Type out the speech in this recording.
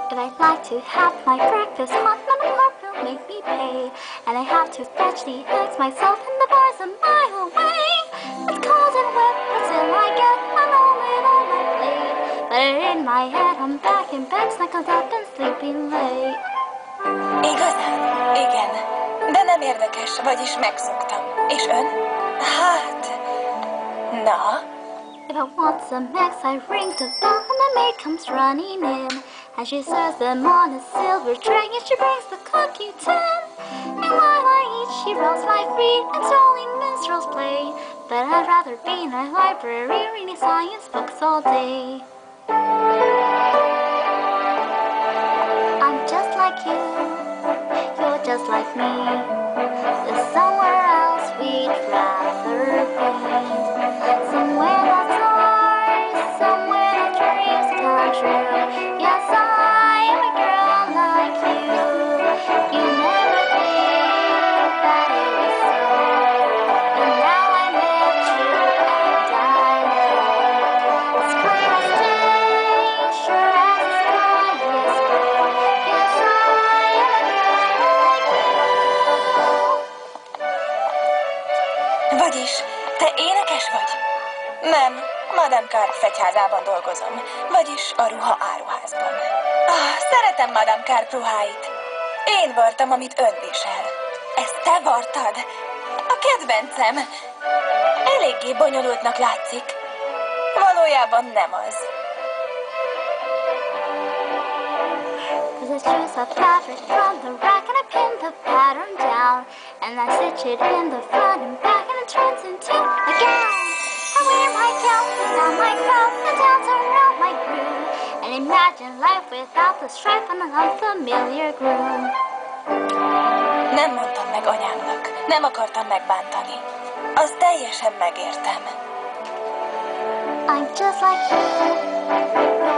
But I'd like to have my breakfast hot, then my heart will make me pay. And I have to fetch the eggs myself, and the bar's a mile away. It's cold and wet until I get along with all my plate. But in my head I'm back in bed, snuggled up and sleeping late. Igazán? Igen. De nem érdekes, vagyis megszoktam. És ön? Hát... Na? If I want some eggs, I ring the bell, and the maid comes running in. And she serves them on a silver tray, and she brings the cookie tin. And while I eat, she rolls my feet, and strolling minstrels play. But I'd rather be in a library, reading science books all day. I'm just like you, you're just like me. There's somewhere else we'd rather be. Somewhere that's ours, somewhere that dreams come true. Yes, I'm a girl like you. You never think that it was so. And now I met you and I know it's clear as day, sure as the sky is blue. Yes, I am a girl like you. Vagyis, te énekes vagy? Nem, Madame Carp fegyházában dolgozom, vagyis a ruha áruházban. Szeretem Madame Carp ruháit. Én vartam, amit ön visel. Ezt te vartad? A kedvencem. Eléggé bonyolultnak látszik. Valójában nem az. Cause I choose a fabric from the rack and I pin the pattern down. And I stitch it in the front and back and it turns into a gown. I wear my gown without my crown and dance around my groove. And imagine life without the stripe on an unfamiliar groove. Nem mondtam meg anyámnak, nem akartam megbántani. Azt teljesen megértem. I'm just like you.